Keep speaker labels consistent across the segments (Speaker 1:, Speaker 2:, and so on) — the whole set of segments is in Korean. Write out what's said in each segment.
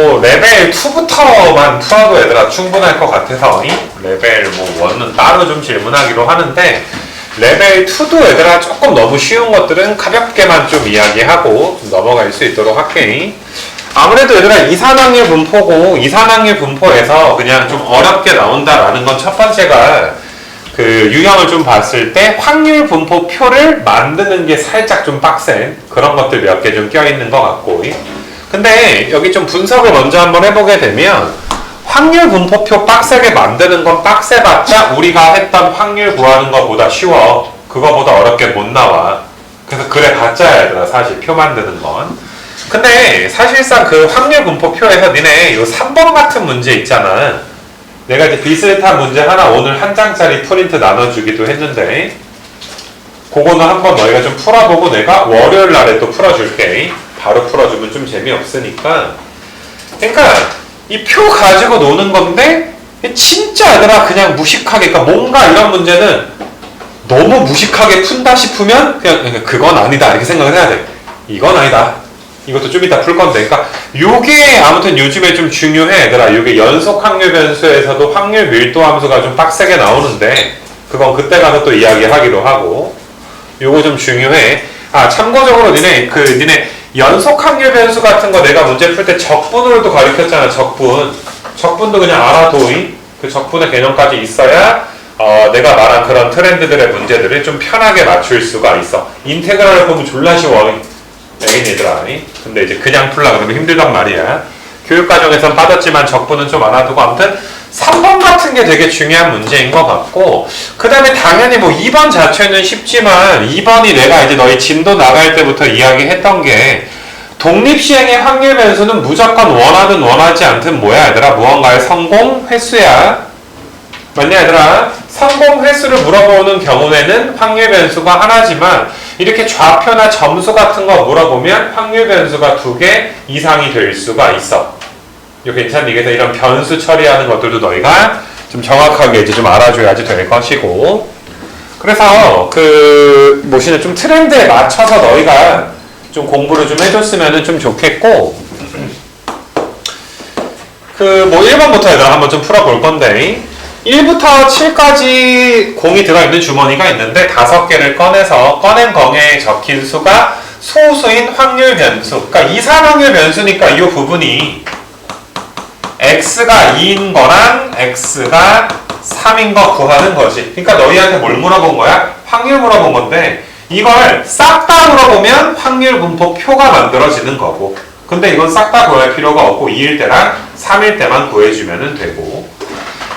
Speaker 1: 뭐 레벨 2부터만 풀어도 얘들아 충분할 것 같아서 레벨 뭐 1은 따로 좀 질문하기로 하는데 레벨 2도 얘들아 조금 너무 쉬운 것들은 가볍게만 좀 이야기하고 좀 넘어갈 수 있도록 할게. 아무래도 얘들아 이산항률 분포고 이산항률 분포에서 그냥 좀 어렵게 나온다라는 건 첫 번째가 그 유형을 좀 봤을 때 확률 분포 표를 만드는 게 살짝 좀 빡센 그런 것들 몇 개 좀 껴있는 것 같고. 근데 여기 좀 분석을 먼저 한번 해보게 되면 확률 분포표 빡세게 만드는 건 빡세봤자 우리가 했던 확률 구하는 것보다 쉬워. 그거보다 어렵게 못 나와. 그래서 그래 봤자 얘들아 사실 표 만드는 건. 근데 사실상 그 확률 분포표에서 니네 요 3번 같은 문제 있잖아. 내가 이제 비슷한 문제 하나 오늘 한 장짜리 프린트 나눠주기도 했는데 그거는 한번 너희가 좀 풀어보고 내가 월요일 날에 또 풀어줄게. 바로 풀어주면 좀 재미없으니까. 그러니까 이 표 가지고 노는 건데 진짜 얘들아 그냥 무식하게, 그러니까 뭔가 이런 문제는 너무 무식하게 푼다 싶으면 그냥 그건 아니다 이렇게 생각을 해야 돼. 이건 아니다. 이것도 좀 이따 풀 건데. 그러니까 요게 아무튼 요즘에 좀 중요해 얘들아. 요게 연속 확률 변수에서도 확률 밀도 함수가 좀 빡세게 나오는데 그건 그때 가서 또 이야기하기로 하고. 요거 좀 중요해. 아 참고적으로 니네 연속 확률 변수 같은 거 내가 문제 풀 때 적분으로도 가르쳤잖아. 적분도 그냥 알아둬. 그 적분의 개념까지 있어야 내가 말한 그런 트렌드들의 문제들을 좀 편하게 맞출 수가 있어. 인테그랄을 보면 졸라 쉬워. 얘들아. 근데 이제 그냥 풀라 그러면 힘들단 말이야. 교육과정에선 빠졌지만 적분은 좀 알아두고. 아무튼 3번 같은 게 되게 중요한 문제인 것 같고, 그 다음에 당연히 뭐 2번 자체는 쉽지만 2번이 내가 이제 너희 진도 나갈 때부터 이야기했던 게 독립시행의 확률 변수는 무조건 원하든 원하지 않든 뭐야 얘들아? 무언가의 성공 횟수야. 맞냐 얘들아? 성공 횟수를 물어보는 경우에는 확률 변수가 하나지만 이렇게 좌표나 점수 같은 거 물어보면 확률 변수가 2개 이상이 될 수가 있어. 이거 괜찮니? 그래서 이런 변수 처리하는 것들도 너희가 좀 정확하게 이제 좀 알아줘야지 될 것이고. 그래서 그 뭐시냐 좀 트렌드에 맞춰서 너희가 좀 공부를 좀 해줬으면 좀 좋겠고. 그 뭐 1번부터 얘들아 한번 좀 풀어볼 건데 1부터 7까지 공이 들어있는 주머니가 있는데 5개를 꺼내서 꺼낸 거에 적힌 수가 소수인 확률 변수. 그러니까 이산 확률 변수니까 이 부분이 x가 2인 거랑 x가 3인 거 구하는 거지. 그러니까 너희한테 뭘 물어본 거야? 확률 물어본 건데 이걸 싹 다 물어보면 확률 분포 표가 만들어지는 거고. 근데 이건 싹 다 구할 필요가 없고 2일 때랑 3일 때만 구해주면 되고.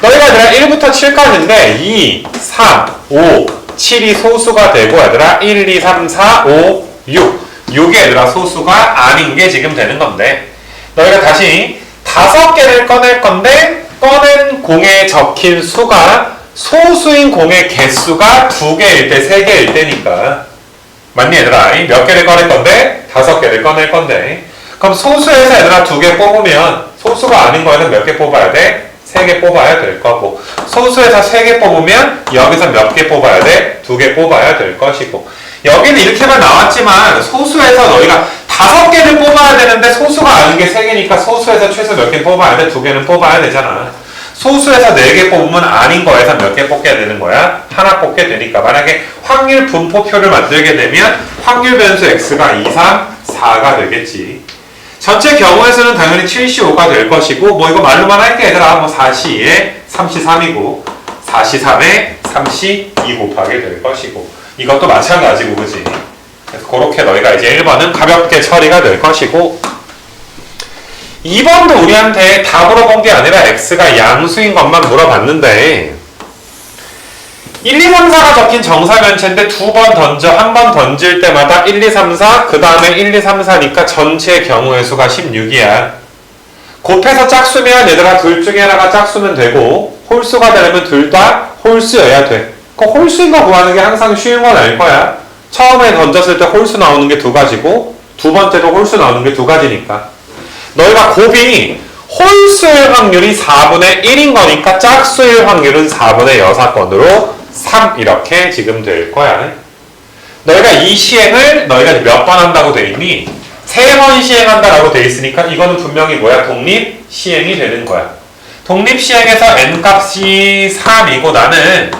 Speaker 1: 너희가 얘들아 1부터 7까지인데 2, 3, 5, 7이 소수가 되고 얘들아 1, 2, 3, 4, 5, 6 요게 얘들아 소수가 아닌 게 지금 되는 건데 너희가 다시 5개를 꺼낼 건데 꺼낸 공에 적힌 수가 소수인 공의 개수가 2개일 때 3개일 때니까 맞니 얘들아? 몇 개를 꺼낼 건데? 5개를 꺼낼 건데 그럼 소수에서 얘들아 2개 뽑으면 소수가 아닌 거에는 몇 개 뽑아야 돼? 3개 뽑아야 될 거고 소수에서 3개 뽑으면 여기서 몇 개 뽑아야 돼? 2개 뽑아야 될 것이고 여기는 이렇게만 나왔지만 소수에서 너희가 5개를 뽑아야 되는데 소수가 아닌 게 3개니까 소수에서 최소 몇 개 뽑아야 돼? 2개는 뽑아야 되잖아. 소수에서 4개 뽑으면 아닌 거에서 몇 개 뽑게 되는 거야? 하나 뽑게 되니까 만약에 확률 분포표를 만들게 되면 확률 변수 x가 2, 3, 4가 되겠지. 전체 경우에서는 당연히 7C5가 될 것이고 뭐 이거 말로만 할게 얘들아. 뭐 4C2에 3C3이고 4C3에 3C2 곱하게 될 것이고 이것도 마찬가지고 그지? 그래서 그렇게 너희가 이제 1번은 가볍게 처리가 될 것이고 2번도 우리한테 다 물어본 게 아니라 x가 양수인 것만 물어봤는데 1, 2, 3, 4가 적힌 정사면체인데 2번 던져, 한 번 던질 때마다 1, 2, 3, 4, 그 다음에 1, 2, 3, 4니까 전체 경우의 수가 16이야. 곱해서 짝수면 얘들아 둘 중에 하나가 짝수면 되고 홀수가 되려면 둘 다 홀수여야 돼. 그 홀수인 거 구하는 게 항상 쉬운 건 아닐 거야. 처음에 던졌을 때 홀수 나오는 게 2가지고 두 번째도 홀수 나오는 게 2가지니까 너희가 곱이 홀수일 확률이 4분의 1인 거니까 짝수일 확률은 4분의 6건으로 3 이렇게 지금 될 거야. 너희가 이 시행을 너희가 몇 번 한다고 돼 있니? 3번 시행한다라고 돼 있으니까 이거는 분명히 뭐야? 독립 시행이 되는 거야. 독립 시행에서 n값이 3이고 나는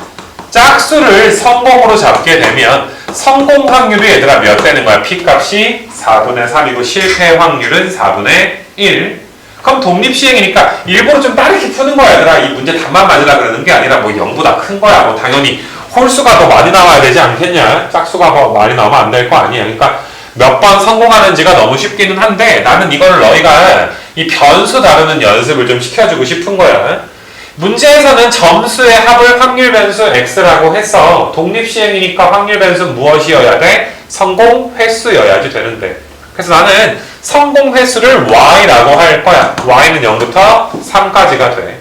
Speaker 1: 짝수를 성공으로 잡게 되면 성공 확률이 얘들아 몇 되는 거야? p값이 4분의 3이고 실패 확률은 4분의 1. 그럼 독립 시행이니까 일부러 좀 빠르게 푸는 거야 얘들아. 이 문제 답만 맞으라 그러는 게 아니라 뭐 0보다 큰 거야. 뭐 당연히 홀수가 더 많이 나와야 되지 않겠냐? 짝수가 더 많이 나오면 안 될 거 아니야. 그러니까 몇 번 성공하는지가 너무 쉽기는 한데 나는 이거를 너희가 이 변수 다루는 연습을 좀 시켜주고 싶은 거야. 문제에서는 점수의 합을 확률 변수 x라고 해서 독립 시행이니까 확률 변수는 무엇이어야 돼? 성공 횟수여야지 되는데. 그래서 나는 성공 횟수를 y라고 할 거야. y는 0부터 3까지가 돼.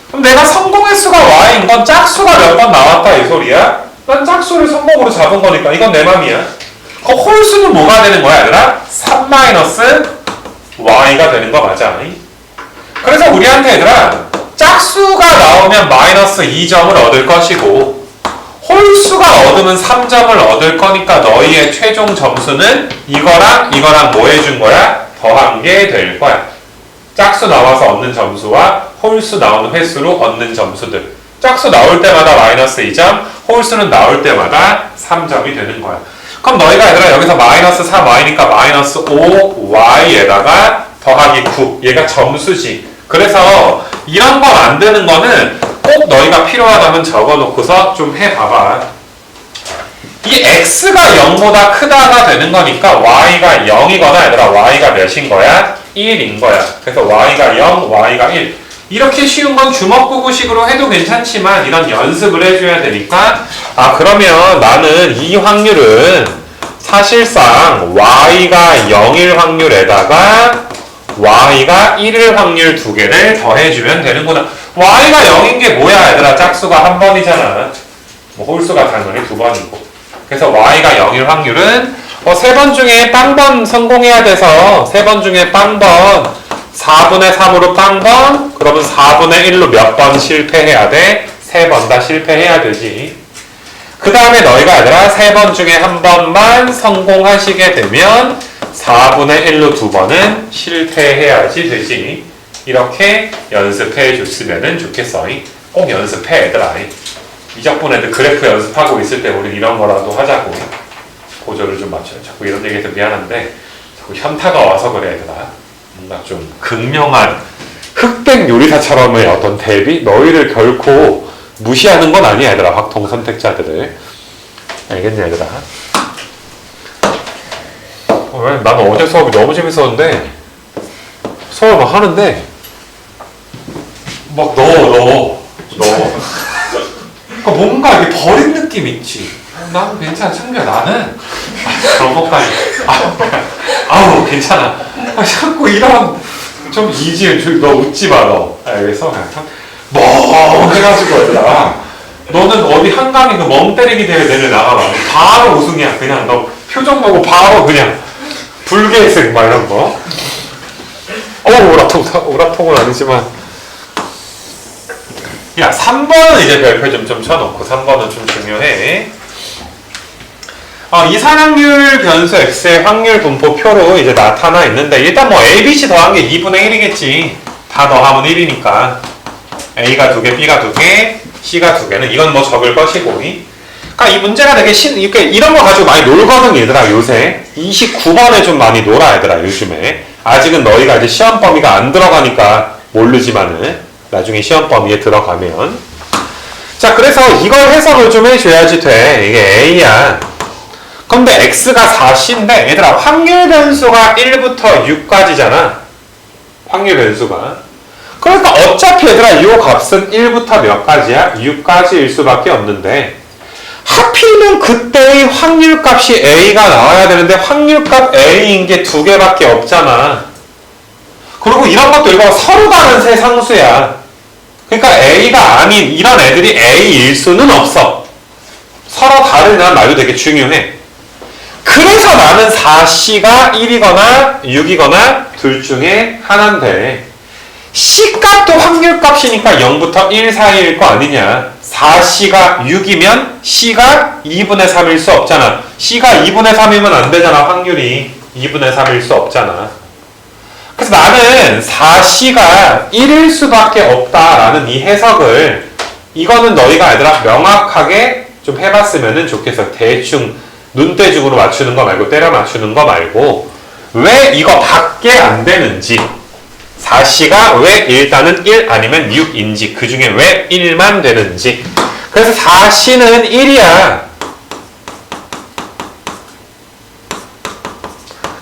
Speaker 1: 그럼 내가 성공 횟수가 y인 건 짝수가 몇 번 나왔다 이 소리야? 난 짝수를 성공으로 잡은 거니까 이건 내 맘이야. 그 홀수는 뭐가 되는 거야 얘들아? 3 y가 되는 거 맞아. 그래서 우리한테 얘들아 짝수가 나오면 마이너스 2점을 얻을 것이고 홀수가 얻으면 3점을 얻을 거니까 너희의 최종 점수는 이거랑 뭐 해준 거야? 더한 게 될 거야. 짝수 나와서 얻는 점수와 홀수 나오는 횟수로 얻는 점수들. 짝수 나올 때마다 마이너스 2점, 홀수는 나올 때마다 3점이 되는 거야. 그럼 너희가 얘들아 여기서 마이너스 3y니까 마이너스 5y에다가 더하기 9. 얘가 점수지. 그래서 이런 거 만드는 거는 꼭 너희가 필요하다면 적어놓고서 좀 해봐봐. 이 x가 0보다 크다가 되는 거니까 y가 0이거나 얘들아 y가 몇인 거야? 1인 거야. 그래서 y가 0, y가 1. 이렇게 쉬운 건 주먹구구식으로 해도 괜찮지만 이런 연습을 해줘야 되니까 그러면 나는 이 확률은 사실상 y가 0일 확률에다가 y가 1일 확률 두 개를 더해주면 되는구나. y가 0인 게 뭐야 얘들아? 짝수가 한 번이잖아. 뭐 홀수가 당연히 두 번이고. 그래서 y가 0일 확률은 3번 중에 빵번 성공해야 돼서 3번 중에 빵번 4분의 3으로 빵번 그러면 4분의 1로 몇 번 실패해야 돼? 3번 다 실패해야 되지. 그 다음에 너희가 얘들아 3번 중에 한 번만 성공하시게 되면 4분의 1로 2번은 실패해야지 되지. 이렇게 연습해 줬으면 좋겠어. 꼭 연습해 얘들아. 이적분 애들 그래프 연습하고 있을 때 우리 이런 거라도 하자고. 고조를 좀 맞춰요. 자꾸 이런 얘기해서 미안한데 자꾸 현타가 와서 그래 얘들아. 뭔가 좀 극명한 흑백 요리사처럼의 어떤 대비? 너희를 결코 무시하는 건 아니야 얘들아. 확통 선택자들을. 알겠니 얘들아? 왜? 나는 어제 수업이 너무 재밌었는데 수업을 막 하는데 막 넣어 그러니까 뭔가 이렇게 버린 느낌 있지. 나는 괜찮아. 창규야 나는 그런 것까지 아우 괜찮아. 자꾸 이런 좀 이지은 너 웃지 마 너. 알겠어? 뭐 해가지고 얘들아 너는 어디 한강에 그 멍 때리기 대회 내일 나가봐. 바로 우승이야. 그냥 너 표정 보고 바로 그냥 불개색 막 이런 거. 오라통은 아니지만 야 3번은 이제 별표 좀 쳐놓고 3번은 좀 중요해. 이산확률 변수 x의 확률 분포표로 이제 나타나 있는데 일단 뭐 a, b, c 더한 게 2분의 1이겠지. 다 더하면 1이니까 a가 2개, b가 2개, c가 2개는 이건 뭐 적을 것이고. 그러니까 이 문제가 되게 이렇게 이런 거 가지고 많이 놀거든 얘들아 요새. 29번에 좀 많이 놀아 얘들아 요즘에. 아직은 너희가 이제 시험 범위가 안 들어가니까 모르지만은 나중에 시험 범위에 들어가면. 자 그래서 이걸 해석을 좀 해줘야지 돼. 이게 a야. 근데 x가 4c인데 얘들아 확률 변수가 1부터 6까지잖아. 확률 변수가. 그러니까 어차피 얘들아 이 값은 1부터 몇 가지야? 6까지일 수밖에 없는데 하필이면 그때의 확률값이 a가 나와야 되는데 확률값 a인 게 2개밖에 없잖아. 그리고 이런 것도 이거 서로 다른 세 상수야. 그러니까 a가 아닌 이런 애들이 a일 수는 없어. 서로 다르냐는 말도 되게 중요해. 그래서 나는 4c가 1이거나 6이거나 둘 중에 하나인데 C값도 확률값이니까 0부터 1 사이일 거 아니냐. 4C가 6이면 C가 2분의 3일 수 없잖아. C가 2분의 3이면 안 되잖아 확률이. 2분의 3일 수 없잖아. 그래서 나는 4C가 1일 수밖에 없다라는 이 해석을 이거는 너희가 얘들아 명확하게 좀 해봤으면 좋겠어. 대충 눈대중으로 맞추는 거 말고 때려 맞추는 거 말고 왜 이거 밖에 안 되는지 4C가 왜 일단은 1 아니면 6인지 그 중에 왜 1만 되는지 그래서 4C는 1이야.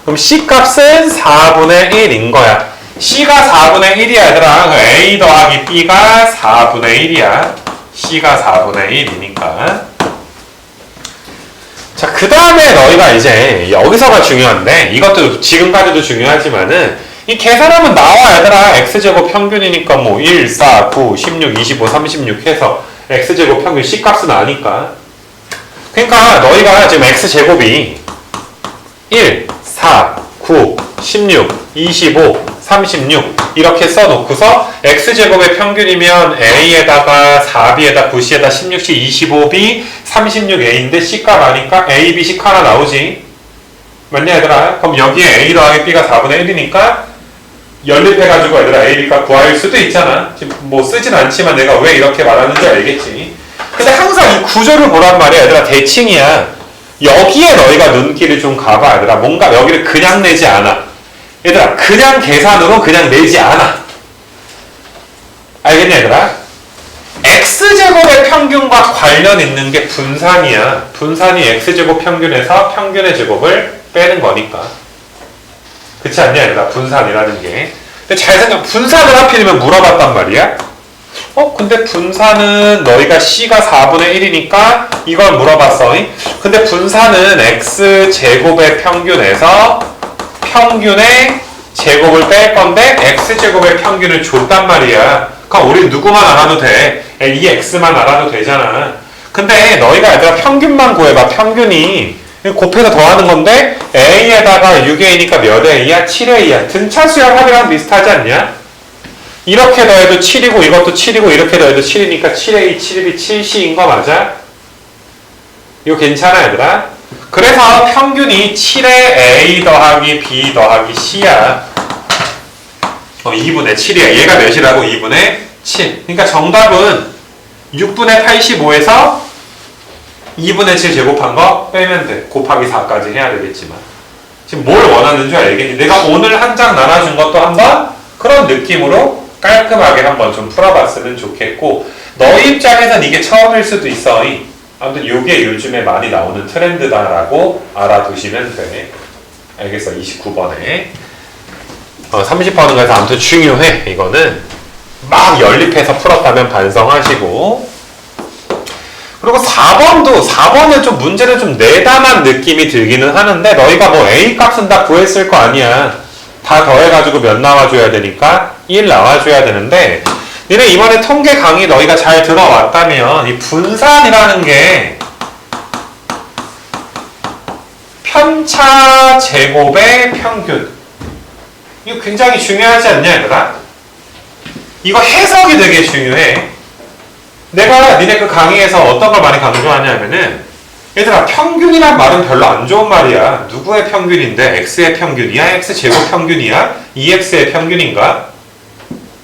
Speaker 1: 그럼 C 값은 4분의 1인 거야. C가 4분의 1이야 얘들아. A 더하기 B가 4분의 1이야. C가 4분의 1이니까. 자, 그 다음에 너희가 이제 여기서가 중요한데 이것도 지금까지도 중요하지만은 이 계산하면 나와 얘들아. X제곱 평균이니까 뭐 1, 4, 9, 16, 25, 36 해서 X제곱 평균 C값은 아니까. 그러니까 너희가 지금 X제곱이 1, 4, 9, 16, 25, 36 이렇게 써놓고서 X제곱의 평균이면 A에다가 4B에다 9C에다 16C 25B 36A인데 C값 아니까 A, B, C 하나 나오지. 맞냐 얘들아? 그럼 여기에 A 더하기 B가 4분의 1이니까 연립해가지고 얘들아 A, B가 구할 수도 있잖아. 지금 뭐 쓰진 않지만 내가 왜 이렇게 말하는지 알겠지. 근데 항상 이 구조를 보란 말이야 얘들아. 대칭이야. 여기에 너희가 눈길을 좀 가봐 얘들아. 뭔가 여기를 그냥 내지 않아. 얘들아 그냥 계산으로 그냥 내지 않아. 알겠냐 얘들아? X제곱의 평균과 관련 있는 게 분산이야. 분산이 X제곱 평균에서 평균의 제곱을 빼는 거니까. 그렇지 않냐 얘들아? 분산이라는 게. 근데 잘 생각 분산을 하필이면 물어봤단 말이야. 근데 분산은 너희가 C가 4분의 1이니까 이걸 물어봤어. 근데 분산은 X제곱의 평균에서 평균의 제곱을 뺄 건데 X제곱의 평균을 줬단 말이야. 그럼 우리 누구만 알아도 돼. 이 X만 알아도 되잖아. 근데 너희가 얘들아 평균만 구해봐. 평균이 곱해서 더하는 건데 A에다가 6A니까 몇 A야? 7A야. 등차수열 합이랑 비슷하지 않냐? 이렇게 더해도 7이고 이것도 7이고 이렇게 더해도 7이니까 7A, 7B, 7C인 거 맞아? 이거 괜찮아 얘들아? 그래서 평균이 7에 A 더하기 B 더하기 C야. 2분의 7이야. 얘가 몇이라고? 2분의 7. 그러니까 정답은 6분의 85에서 2분의 7 제곱한 거 빼면 돼. 곱하기 4까지 해야 되겠지만. 지금 뭘 원하는 줄 알겠니? 내가 오늘 한 장 나눠준 것도 한번 그런 느낌으로 깔끔하게 한번 좀 풀어봤으면 좋겠고 너희 입장에선 이게 처음일 수도 있어. 아무튼 이게 요즘에 많이 나오는 트렌드다라고 알아두시면 돼. 알겠어? 29번에 30번은 그래서 아무튼 중요해. 이거는 막 연립해서 풀었다면 반성하시고 그리고 4번은 좀 문제를 좀 내담한 느낌이 들기는 하는데 너희가 뭐 A 값은 다 구했을 거 아니야. 다 더해가지고 몇 나와줘야 되니까 1 나와줘야 되는데 니네 이번에 통계 강의 너희가 잘 들어왔다면 이 분산이라는 게 편차 제곱의 평균 이거 굉장히 중요하지 않냐 얘들아? 이거 해석이 되게 중요해. 내가 니네 그 강의에서 어떤 걸 많이 강조하냐면은 얘들아 평균이란 말은 별로 안 좋은 말이야. 누구의 평균인데 X의 평균이야? X제곱 평균이야? 2X의 평균인가?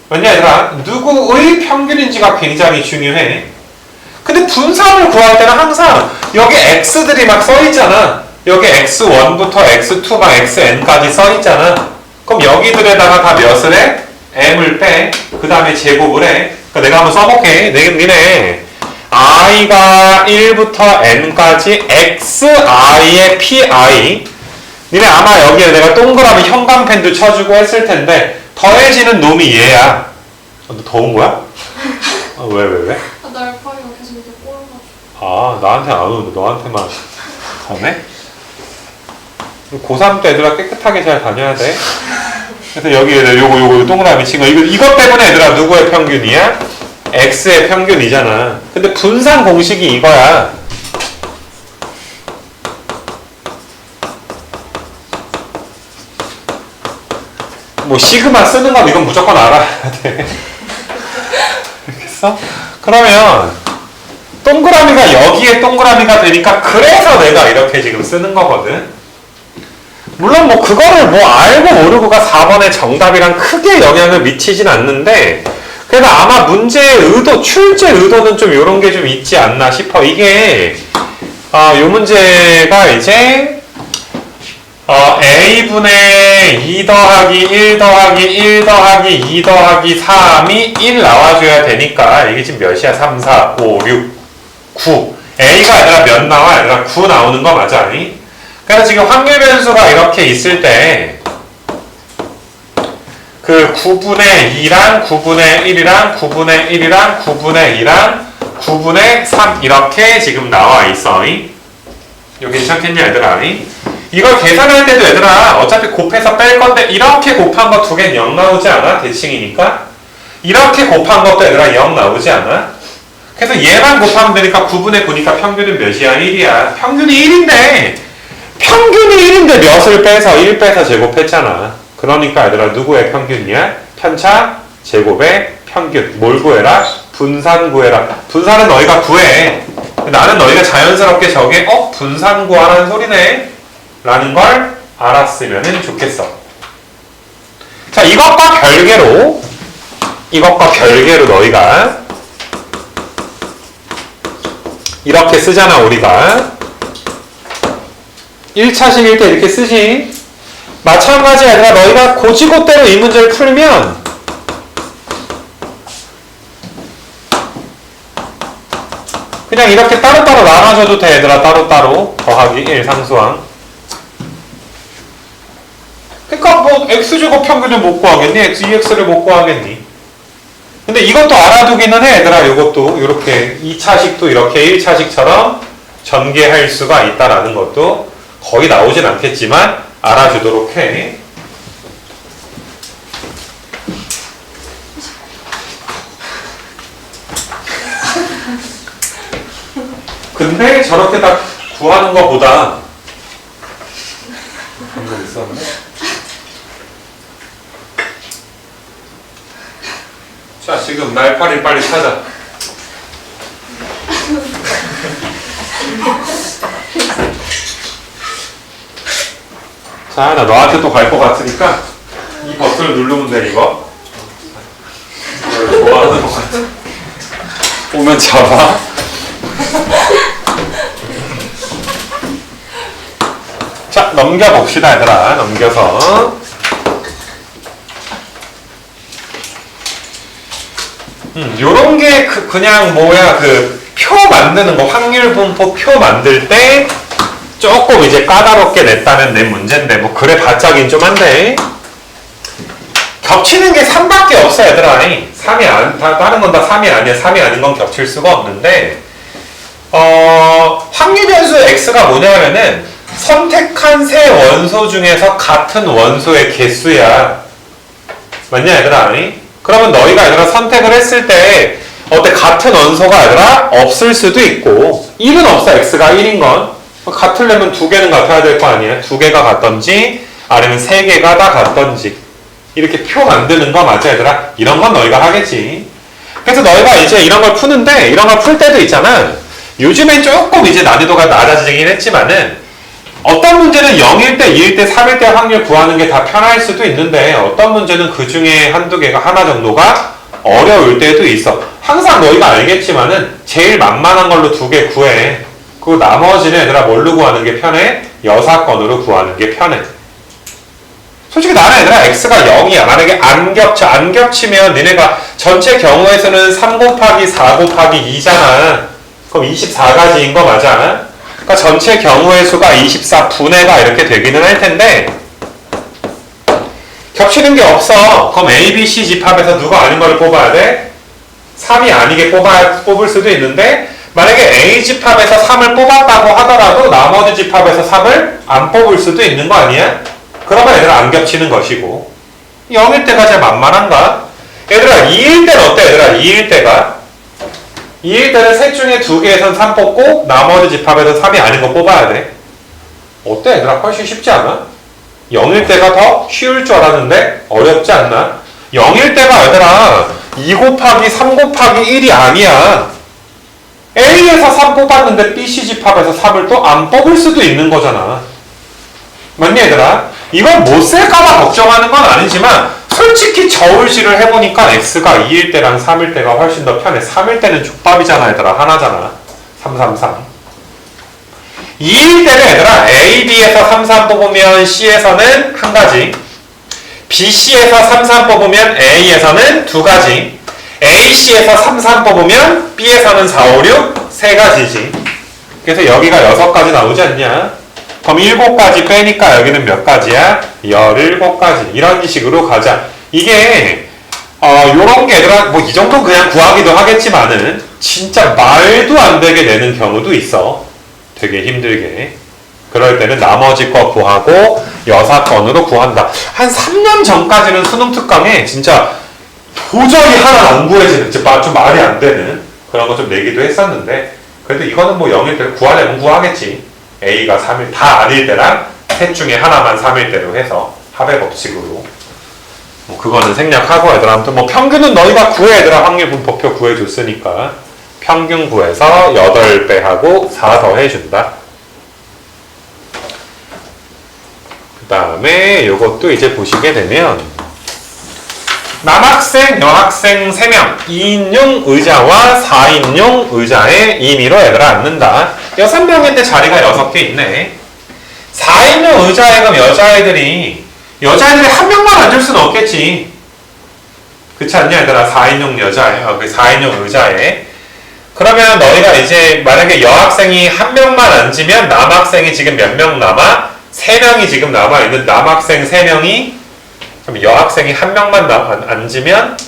Speaker 1: 맞냐 얘들아? 누구의 평균인지가 굉장히 중요해. 근데 분산을 구할 때는 항상 여기 X들이 막 써있잖아. 여기 X1부터 X2 막 XN까지 써있잖아. 그럼 여기들에다가 다 몇을 해? M을 빼. 그 다음에 제곱을 해. 그러니까 내가 한번 써볼게. 니네 i가 1부터 n까지 xi의 pi 니네 아마 여기에 내가 동그라미 형광펜도 쳐주고 했을 텐데 더해지는 놈이 얘야. 너 더운 거야? 왜?
Speaker 2: 나 알파이가 계속 이렇게 꼬여가지고.
Speaker 1: 나한테 안 오는데 너한테만 더네? 고3 때 애들아 깨끗하게 잘 다녀야 돼. 그래서 여기 요거 동그라미 친 거 이것 때문에 얘들아 누구의 평균이야? X의 평균이잖아. 근데 분산 공식이 이거야. 뭐 시그마 쓰는 건 이건 무조건 알아야 돼. 알겠어? 그러면 동그라미가 여기에 동그라미가 되니까 그래서 내가 이렇게 지금 쓰는 거거든. 물론 뭐 그거를 뭐 알고 모르고가 4번의 정답이랑 크게 영향을 미치진 않는데 그래도 아마 문제의 의도, 출제 의도는 좀 이런 게 좀 있지 않나 싶어. 이게 요 문제가 이제 A분의 2 더하기 1 더하기 1 더하기 2 더하기 3이 1 나와줘야 되니까 이게 지금 몇이야? 3, 4, 5, 6, 9 A가 아니라 몇 나와? 아니라 9 나오는 거 맞아? 아니? 그래서 지금 확률 변수가 이렇게 있을 때 그 9분의 2랑 9분의 1이랑 9분의 1이랑 9분의 2랑 9분의 3 이렇게 지금 나와 있어. 여기 괜찮겠냐 얘들아? 이걸 계산할 때도 얘들아 어차피 곱해서 뺄 건데 이렇게 곱한 거 두 개는 0 나오지 않아? 대칭이니까 이렇게 곱한 것도 얘들아 0 나오지 않아? 그래서 얘만 곱하면 되니까 9분의 9니까 평균은 몇이야? 1이야. 평균이 1인데 평균이 1인데 몇을 빼서 1 빼서 제곱했잖아. 그러니까 얘들아 누구의 평균이야? 편차 제곱의 평균. 뭘 구해라? 분산 구해라. 분산은 너희가 구해. 나는 너희가 자연스럽게 저게 분산 구하라는 소리네 라는 걸 알았으면 좋겠어. 자, 이것과 별개로 너희가 이렇게 쓰잖아. 우리가 1차식일 때 이렇게 쓰지. 마찬가지 얘들아 너희가 고지고대로 이 문제를 풀면 그냥 이렇게 따로따로 나눠줘도 돼. 얘들아 따로따로 더하기 1 상수항. 그러니까 뭐 x제곱 평균을 못 구하겠니? 2x를 못 구하겠니? 근데 이것도 알아두기는 해 얘들아. 이것도 이렇게 2차식도 이렇게 1차식처럼 전개할 수가 있다라는 것도 거의 나오진 않겠지만 알아주도록 해. 근데 저렇게 다 구하는 것보다 방금 있었네. 자, 지금 날파리 빨리 찾아. 자, 나 너한테 또 갈 것 같으니까 이 버튼을 누르면 돼. 이거 좋아하는 것 같아. 오면 잡아. 자, 넘겨봅시다 얘들아. 넘겨서 요런 게 그냥 뭐야 표 만드는 거 확률 분포 표 만들 때 조금 이제 까다롭게 냈다는 내 문제인데 뭐 그래 봤자긴 좀 한데 겹치는 게 3밖에 없어 얘들아. 3이 다른 건 다 3이 아니야. 3이 아닌 건 겹칠 수가 없는데 확률 변수 x가 뭐냐면은 선택한 세 원소 중에서 같은 원소의 개수야. 맞냐 얘들아? 그러면 너희가 얘들아 선택을 했을 때 어때? 같은 원소가 얘들아 없을 수도 있고 1은 없어. x가 1인 건 같으려면 두 개는 같아야 될 거 아니야. 두 개가 같던지 아니면 세 개가 다 같던지 이렇게 표 만드는 거 맞아 얘들아? 이런 건 너희가 하겠지. 그래서 너희가 이제 이런 걸 푸는데 이런 걸 풀 때도 있잖아. 요즘엔 조금 이제 난이도가 낮아지긴 했지만은 어떤 문제는 0일 때, 2일 때, 3일 때 확률 구하는 게 다 편할 수도 있는데 어떤 문제는 그 중에 한두 개가 하나 정도가 어려울 때도 있어. 항상 너희가 알겠지만은 제일 만만한 걸로 두 개 구해. 그 나머지는 얘들아 뭘로 구하는 게 편해? 여사건으로 구하는 게 편해. 솔직히 나는 얘들아 x가 0이야. 만약에 안 겹치면 니네가 전체 경우에서는 3 곱하기 4 곱하기 2잖아. 그럼 24가지인 거 맞아? 그러니까 전체 경우의 수가 24분의가 이렇게 되기는 할 텐데 겹치는 게 없어. 그럼 A, B, C 집합에서 누가 아닌 걸 뽑아야 돼? 3이 아니게 뽑을 수도 있는데 만약에 A 집합에서 3을 뽑았다고 하더라도 나머지 집합에서 3을 안 뽑을 수도 있는 거 아니야? 그러면 얘들아 안 겹치는 것이고 0일 때가 제일 만만한가? 얘들아 2일 때는 어때? 얘들아 2일 때가 2일 때는 셋 중에 두 개에선 3 뽑고 나머지 집합에서 3이 아닌 거 뽑아야 돼. 어때 얘들아? 훨씬 쉽지 않아? 0일 때가 더 쉬울 줄 알았는데 어렵지 않나? 0일 때가 얘들아 2 곱하기 3 곱하기 1이 아니야. A에서 3 뽑았는데 B, C 집합에서 3을 또 안 뽑을 수도 있는 거잖아. 맞니 얘들아? 이걸 못 쓸까봐 걱정하는 건 아니지만 솔직히 저울질을 해보니까 x가 2일 때랑 3일 때가 훨씬 더 편해. 3일 때는 족밥이잖아 얘들아. 하나잖아. 333. 2일 때는 얘들아 A, B에서 3, 3 뽑으면 C에서는 한 가지, B, C에서 3, 3 뽑으면 A에서는 두 가지, A, C에서 3, 3 뽑으면 B에서는 4, 5, 6 세 가지지. 그래서 여기가 6가지 나오지 않냐? 그럼 7가지 빼니까 여기는 몇 가지야? 17가지. 이런 식으로 가자. 이게 요런 게 얘들아 뭐 이 정도 그냥 구하기도 하겠지만은 진짜 말도 안 되게 내는 경우도 있어. 되게 힘들게. 그럴 때는 나머지 거 구하고 여사건으로 구한다. 한 3년 전까지는 수능 특강에 진짜 도저히 하나 안 구해지는, 진짜 좀 말이 안 되는 그런 거 좀 내기도 했었는데, 그래도 이거는 뭐 0일 때 구하려면 구하겠지. A가 3일, 다 아닐 때랑 셋 중에 하나만 3일 때로 해서 합의 법칙으로. 뭐 그거는 생략하고 얘들아, 아무튼 뭐 평균은 너희가 구해 얘들아. 확률 분포표 구해줬으니까 평균 구해서 8배 하고 4 더 해준다. 그 다음에 요것도 이제 보시게 되면 남학생, 여학생 3명 2인용 의자와 4인용 의자에 임의로 얘들아 앉는다. 6명인데 자리가 6개 있네. 4인용 의자에 그럼 여자애들이 한 명만 앉을 수는 없겠지. 그렇지 않냐 얘들아. 4인용 여자애, 그 4인용 의자에. 그러면 너희가 이제 만약에 여학생이 한 명만 앉으면 남학생이 지금 몇 명 남아? 3명이 지금 남아있는 남학생 3명이, 그럼 여학생이 한 명만 앉으면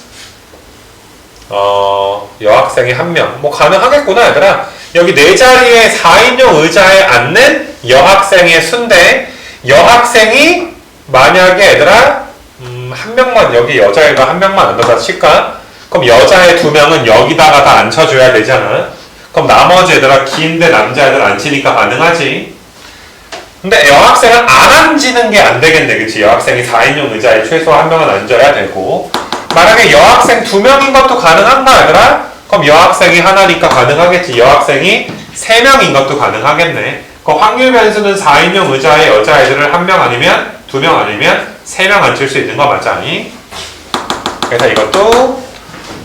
Speaker 1: 여학생이 한 명. 뭐 가능하겠구나 얘들아. 여기 네 자리에 4인용 의자에 앉는 여학생의 수인데, 여학생이 만약에 얘들아 한 명만, 여기 여자애가 한 명만 앉아서 칠까? 그럼 여자애 2명은 여기다가 다 앉혀줘야 되잖아. 그럼 나머지 애들아 긴데 남자애들 앉히니까 가능하지. 근데 여학생은 안 앉히는 게 안 되겠네. 그치? 여학생이 4인용 의자에 최소 한 명은 앉아야 되고, 만약에 여학생 2명인 것도 가능한가 얘들아? 그럼 여학생이 하나니까 가능하겠지. 여학생이 3명인 것도 가능하겠네. 그 확률 변수는 4인용 의자에 여자애들을 1명 아니면 2명 아니면 3명 앉힐 수 있는 거 맞아? 그래서 이것도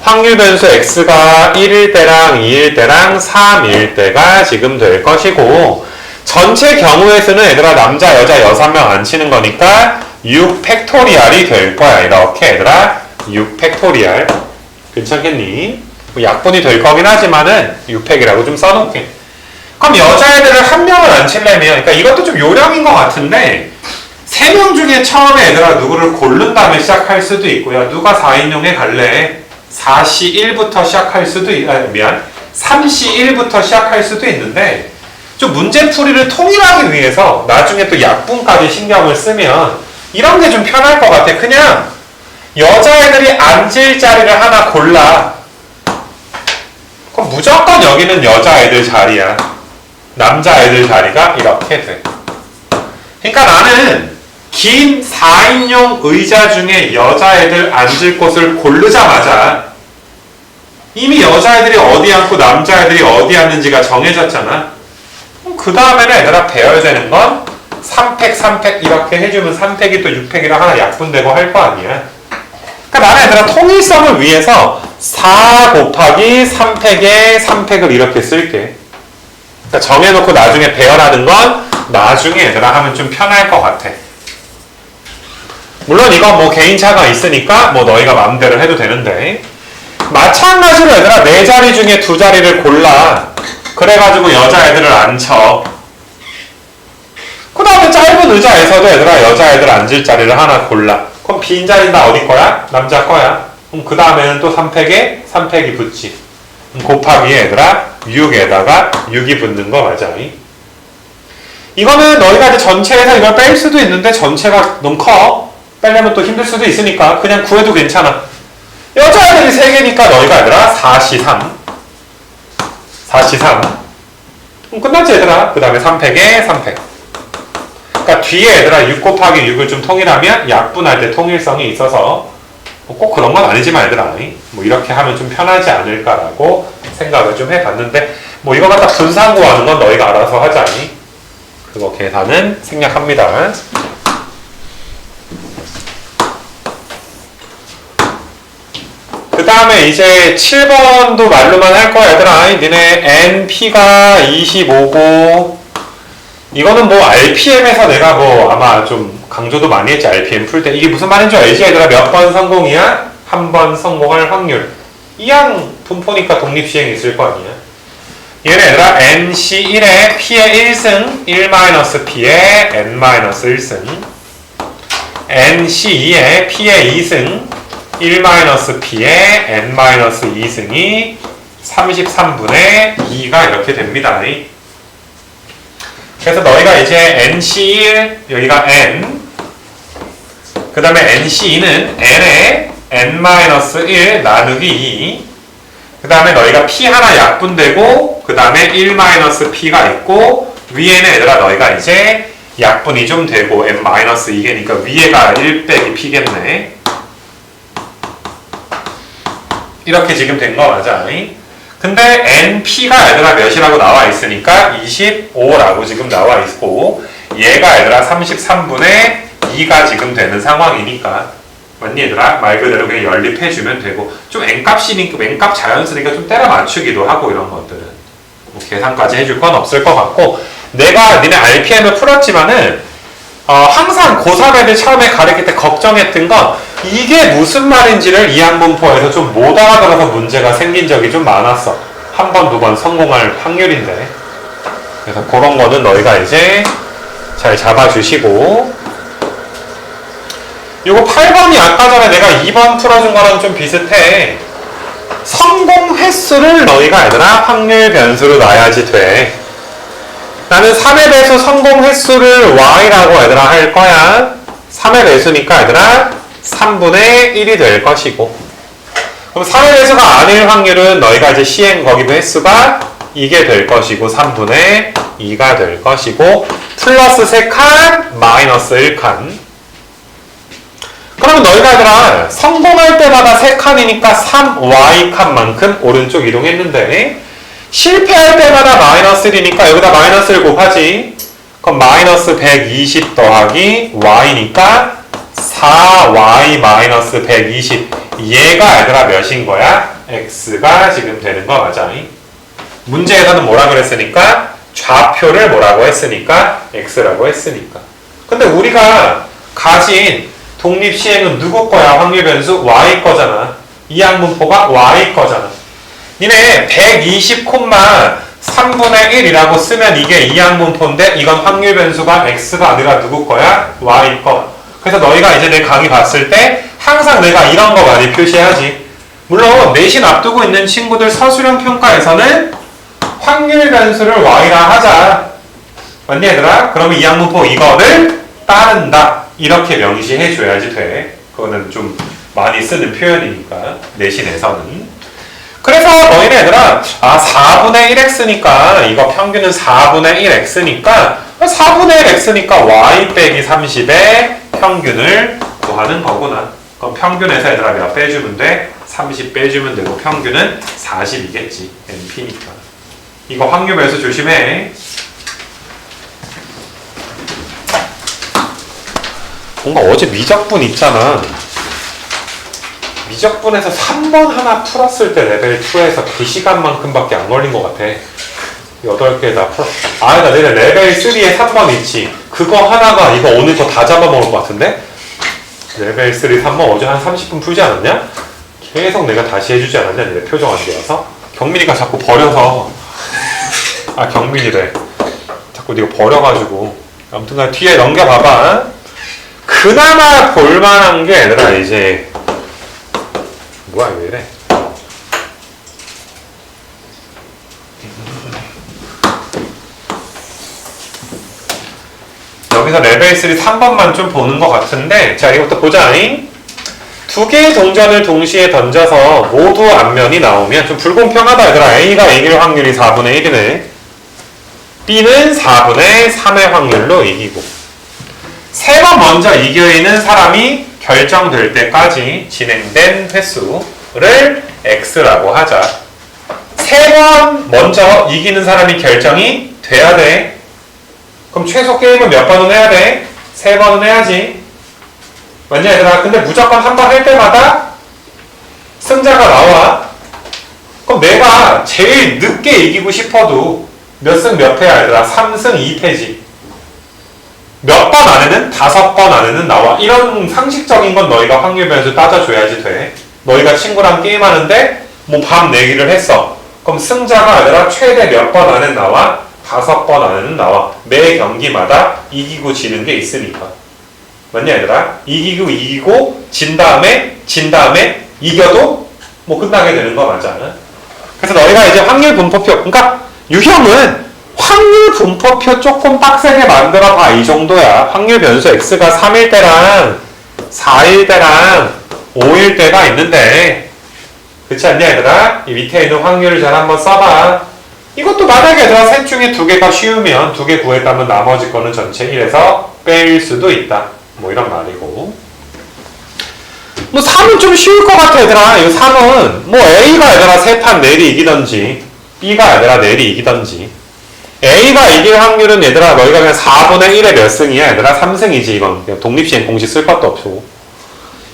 Speaker 1: 확률 변수 x가 1일 때랑 2일 때랑 3일 때가 지금 될 것이고, 전체 경우의 수는 얘들아 남자 여자 6명 앉히는 거니까 6 팩토리얼이 될 거야. 이렇게 얘들아 6 팩토리얼. 괜찮겠니? 뭐 약분이 될 거긴 하지만은 6팩이라고 좀 써놓게. 그럼 여자애들을 1명을 앉히려면, 그러니까 이것도 좀 요령인 것 같은데 3명 중에 처음에 얘들아 누구를 고른 다음에 시작할 수도 있고요. 누가 4인용에 갈래? 4시 1부터 시작할 수도, 3시 1부터 시작할 수도 있는데, 좀 문제풀이를 통일하기 위해서 나중에 또 약분까지 신경을 쓰면 이런 게 좀 편할 것 같아. 그냥 여자애들이 앉을 자리를 하나 골라. 그럼 무조건 여기는 여자애들 자리야. 남자애들 자리가 이렇게 돼. 그러니까 나는 긴 4인용 의자 중에 여자애들 앉을 곳을 고르자마자 이미 여자애들이 어디 앉고 남자애들이 어디 앉는지가 정해졌잖아. 그 다음에는 얘들아 배열되는 건 3팩, 3팩 이렇게 해주면 3팩이 또 6팩이랑 하나 약분되고 할 거 아니야. 그러니까 나는 얘들아 통일성을 위해서 4 곱하기 3팩에 3팩을 이렇게 쓸게. 그러니까 정해놓고 나중에 배열하는 건 나중에 얘들아 하면 좀 편할 것 같아. 물론 이건 뭐 개인차가 있으니까 뭐 너희가 마음대로 해도 되는데, 마찬가지로 얘들아 네 자리 중에 2자리를 골라. 그래가지고 여자애들을 앉혀. 그 다음에 짧은 의자에서도 얘들아 여자애들 앉을 자리를 하나 골라. 그럼 빈 자리는 다 어디 거야? 남자 거야. 그럼 그 다음에는 또 3팩에 3팩이 붙지. 곱하기에 얘들아 6에다가 6이 붙는 거 맞아. 이거는 너희가 이제 전체에서 이걸 뺄 수도 있는데 전체가 너무 커. 빼려면 또 힘들 수도 있으니까 그냥 구해도 괜찮아. 여자애들이 3개니까 너희가 얘들아 4시 3. 4시 3. 그럼 끝났지 얘들아. 그 다음에 3팩에 3팩. 그러니까 뒤에 얘들아 6 곱하기 6을 좀 통일하면 약분할 때 통일성이 있어서 뭐꼭 그런 건 아니지만 얘들아 뭐 이렇게 하면 좀 편하지 않을까라고 생각을 좀 해봤는데, 뭐 이거 갖다 분산 구하는 건 너희가 알아서 하자니. 그거 계산은 생략합니다. 그 다음에 이제 7번도 말로만 할 거야, 얘들아. 니네 NP가 25고, 이거는 뭐 RPM에서 내가 뭐 아마 좀 강조도 많이 했지, RPM 풀 때. 이게 무슨 말인지 알지, 얘들아? 몇 번 성공이야? 한 번 성공할 확률. 이양 분포니까 독립시행 있을 거 아니야? 얘는 얘들아, NC1에 P의 1승, 1-P의 N-1승. NC2에 P의 2승, 1-P의 N-2승이 33분의 2가 이렇게 됩니다. 그래서 너희가 이제 NC1, 여기가 N, 그 다음에 NC2는 N에 N-1 나누기 2, 그 다음에 너희가 P 하나 약분되고, 그 다음에 1-P가 있고, 위에는 얘들아 너희가 이제 약분이 좀 되고, N-2개니까 위에가 1 빼기 P겠네. 이렇게 지금 된 거 맞아. 근데 NP가 얘들아 몇이라고 나와 있으니까 25라고 지금 나와 있고, 얘가 얘들아 33분의 2가 지금 되는 상황이니까, 맞니 얘들아? 말 그대로 그냥 연립해주면 되고, 좀 N값이니까, N값 자연수니까 좀 때려 맞추기도 하고 이런 것들은 뭐 계산까지 해줄 건 없을 것 같고, 내가 니네 RPM을 풀었지만은 항상 고3 애들 처음에 가르칠 때 걱정했던 건 이게 무슨 말인지를 이항분포에서 좀 못 알아들어서 문제가 생긴 적이 좀 많았어. 한 번, 두 번 성공할 확률인데. 그래서 그런 거는 너희가 이제 잘 잡아주시고, 요거 8번이 아까 전에 내가 2번 풀어준 거랑 좀 비슷해. 성공 횟수를 너희가 얘들아 확률 변수로 놔야지 돼. 나는 3의 배수 성공 횟수를 y라고 얘들아 할 거야. 3의 배수니까 얘들아 3분의 1이 될 것이고, 그럼 3의 배수가 아닐 확률은 너희가 이제 시행 거기도 횟수가 이게 될 것이고 3분의 2가 될 것이고, 플러스 3칸 마이너스 1칸. 그러면 너희가 얘들아 성공할 때마다 3칸이니까 3y칸만큼 오른쪽 이동했는데, 실패할 때마다 마이너스 1이니까 여기다 마이너스 1 곱하지. 그럼 마이너스 120 더하기 y니까 4y 마이너스 120. 얘가 얘들아 몇인 거야? x가 지금 되는 거 맞아. 문제에서는 뭐라 그랬으니까? 좌표를 뭐라고 했으니까? x라고 했으니까. 근데 우리가 가진 독립시행은 누구 거야? 확률 변수 y 거잖아. 이항분포가 y 거잖아. 니네 120, 3분의 1이라고 쓰면 이게 이항분포인데, 이건 확률 변수가 x가 아니라 누구 거야? y 거. 그래서 너희가 이제 내 강의 봤을 때 항상 내가 이런 거 많이 표시해야지. 물론 내신 앞두고 있는 친구들 서술형 평가에서는 확률 변수를 y라 하자. 맞니 얘들아? 그러면 이항분포 이거를 따른다. 이렇게 명시해 줘야지 돼. 그거는 좀 많이 쓰는 표현이니까 내신에서는. 그래서 너희네 얘들아 4분의 1x니까 이거 평균은 4분의 1x니까 4분의 1x니까 y 빼기 30의 평균을 구하는 거구나. 그럼 평균에서 얘들아 몇 빼주면 돼? 30 빼주면 되고 평균은 40이겠지. NP니까. 이거 확률 변수 조심해. 뭔가 어제 미적분 있잖아. 미적분에서 3번 하나 풀었을 때 레벨 2에서 그 시간만큼밖에 안 걸린 것 같아. 8개 다 풀어. 나 내가 레벨 3에 3번 있지. 그거 하나가 이거 오늘 거 다 잡아먹을 것 같은데? 레벨 3 3번 어제 한 30분 풀지 않았냐? 계속 내가 다시 해주지 않았냐? 내 표정 안 좋아서? 경민이가 자꾸 버려서. 경민이래. 자꾸 네가 버려가지고. 아무튼 뒤에 넘겨봐봐. 그나마 볼만한 게 얘들아 이제 뭐야 왜 이래? 여기서 레벨 3 3번만 좀 보는 것 같은데, 자 이것도 보자잉. 두 개의 동전을 동시에 던져서 모두 앞면이 나오면 좀 불공평하다 얘들아. A가 이길 확률이 4분의 1이네. B는 4분의 3의 확률로 이기고, 세 번 먼저 이겨있는 사람이 결정될 때까지 진행된 횟수를 X라고 하자. 세 번 먼저 이기는 사람이 결정이 돼야 돼. 그럼 최소 게임은 몇 번은 해야 돼? 3번은 해야지. 맞냐 얘들아? 근데 무조건 한 번 할 때마다 승자가 나와. 그럼 내가 제일 늦게 이기고 싶어도 몇 승 몇 패야 얘들아? 3승 2패지. 몇 번 안에는? 5번 안에는 나와. 이런 상식적인 건 너희가 확률 변수 따져줘야지 돼. 너희가 친구랑 게임하는데 뭐 밤 내기를 했어. 그럼 승자가 아니라 최대 몇 번 안에 나와? 5번 안에는 나와. 매 경기마다 이기고 지는 게 있으니까. 맞냐 얘들아? 이기고 진 다음에 이겨도 뭐 끝나게 되는 거 맞아. 그래서 너희가 이제 확률 분포표, 그러니까 유형은 확률 분포표 조금 빡세게 만들어 봐. 이 정도야. 확률 변수 x가 3일 때랑 4일 때랑 5일 때가 있는데, 그렇지 않냐 얘들아? 이 밑에 있는 확률을 잘 한번 써봐. 이것도 만약에 얘들아 셋 중에 2개가 쉬우면 2개 구했다면 나머지 거는 전체 1에서 뺄 수도 있다. 뭐 이런 말이고. 뭐 3은 좀 쉬울 것 같아 얘들아. 이 3은 뭐 A가 얘들아 3판 내리 이기던지 B가 얘들아 내리 이기던지. A가 이길 확률은 얘들아 너희가 그냥 4분의 1에 몇 승이야 얘들아? 3승이지. 이건 그냥 독립시행 공식 쓸 것도 없고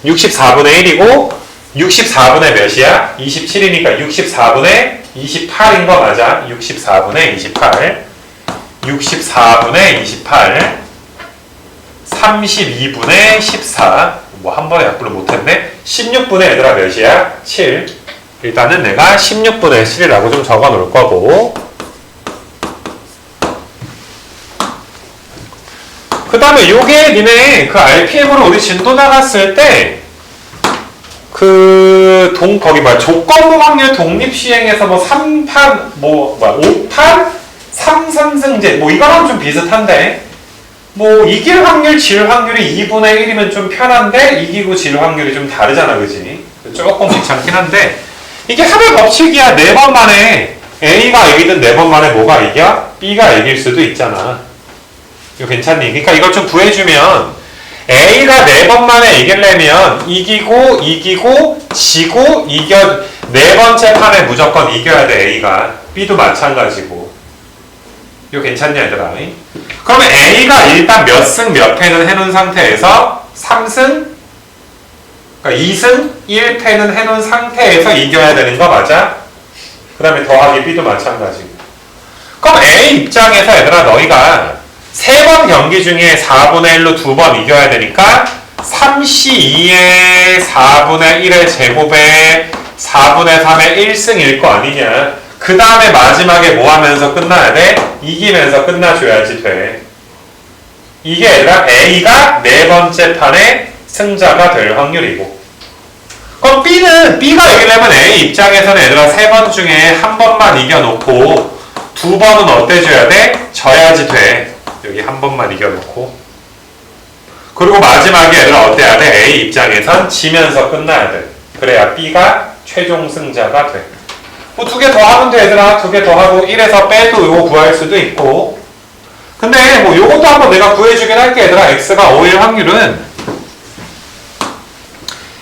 Speaker 1: 64분의 1이고 64분의 몇이야? 27이니까 64분의 28인 거 맞아. 64분의 28 64분의 28 32분의 14 뭐 한 번에 약분을 못했네. 16분의 얘들아 몇이야? 7. 일단은 내가 16분의 7이라고 좀 적어 놓을 거고, 그 다음에 요게 니네 그 RPM으로 우리 진도 나갔을 때 거기 조건부 확률 독립시행에서 뭐 3판 5판 3선승제 뭐 이거랑 좀 비슷한데, 뭐 이길 확률 질 확률이 2분의 1이면 좀 편한데 이기고 질 확률이 좀 다르잖아. 그지? 조금 귀찮긴 한데 이게 합의 법칙이야. 4번 만에 A가 이기든 4번 만에 뭐가 이겨? B가 이길 수도 있잖아. 이거 괜찮니? 그러니까 이걸 좀 구해주면 A가 4번 만에 이기려면 이기고 지고 이겨 4번째 판에 무조건 이겨야 돼. A가. B도 마찬가지고. 이거 괜찮냐 얘들아? 그러면 A가 일단 몇 승 몇 패는 해놓은 상태에서 3승 그러니까 2승 1패는 해놓은 상태에서 이겨야 되는 거 맞아? 그 다음에 더하기 B도 마찬가지고. 그럼 A 입장에서 얘들아 너희가 3번 경기 중에 4분의 1로 2번 이겨야 되니까 3C2의 4분의 1의 제곱에 4분의 3의 1승일 거 아니냐. 그 다음에 마지막에 뭐 하면서 끝나야 돼? 이기면서 끝나줘야지 돼. 이게 얘들아 A가 4번째 판에 승자가 될 확률이고, 그럼 B가 이기려면 A 입장에서는 얘들아 3번 중에 한 번만 이겨놓고 2번은 어때줘야 돼? 져야지 돼. 여기 한 번만 이겨놓고. 그리고 마지막에 얘들아 어때야 돼? A 입장에선 지면서 끝나야 돼. 그래야 B가 최종 승자가 돼. 뭐 2개 더 하면 돼 얘들아. 2개 더 하고 1에서 빼도 이거 구할 수도 있고. 근데 뭐 요것도 한번 내가 구해주긴 할게 얘들아. X가 5일 확률은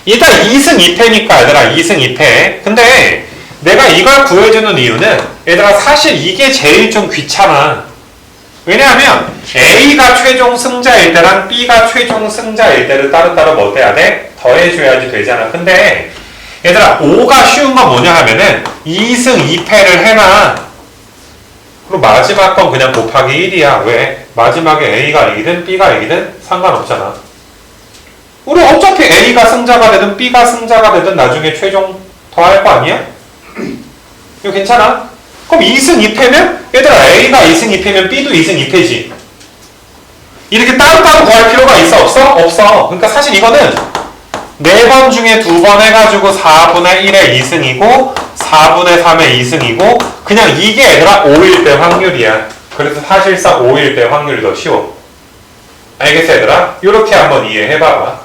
Speaker 1: 일단 2승 2패니까 얘들아 2승 2패. 근데 내가 이걸 구해주는 이유는 얘들아 사실 이게 제일 좀 귀찮아. 왜냐하면 A가 최종 승자일 때랑 B가 최종 승자일 때를 따로따로 뭐 돼야 돼? 더해줘야지 되잖아. 근데 얘들아 5가 쉬운 건 뭐냐 하면은 2승 2패를 해놔. 그리고 마지막 건 그냥 곱하기 1이야. 왜? 마지막에 A가 이기든 B가 이기든 상관없잖아. 우리 어차피 A가 승자가 되든 B가 승자가 되든 나중에 최종 더할 거 아니야? 이거 괜찮아? 그럼 2승 2패면 얘들아 A가 2승 2패면 B도 2승 2패지. 이렇게 따로따로 구할 필요가 있어? 없어? 없어. 그러니까 사실 이거는 4번 중에 2번 해가지고 4분의 1의 2승이고 4분의 3의 2승이고 그냥 이게 얘들아 5일 때 확률이야. 그래서 사실상 5일 때 확률이 더 쉬워. 알겠어 얘들아? 이렇게 한번 이해해봐봐.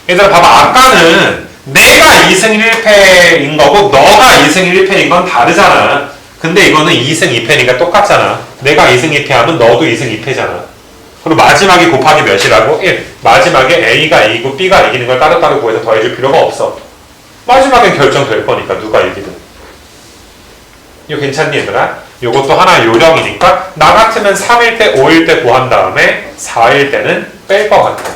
Speaker 1: 얘들아 봐봐. 아까는 내가 2승 1패인 거고 너가 2승 1패인 건 다르잖아. 근데 이거는 2승 2패니까 똑같잖아. 내가 2승 2패 하면 너도 2승 2패잖아. 그리고 마지막에 곱하기 몇이라고? 1. 마지막에 A가 이기고 B가 이기는 걸 따로따로 구해서 더해줄 필요가 없어. 마지막엔 결정될 거니까 누가 이기든. 이거 괜찮니 얘들아? 요것도 하나 요령이니까 나 같으면 3일 때, 5일 때 구한 다음에 4일 때는 뺄 것 같아.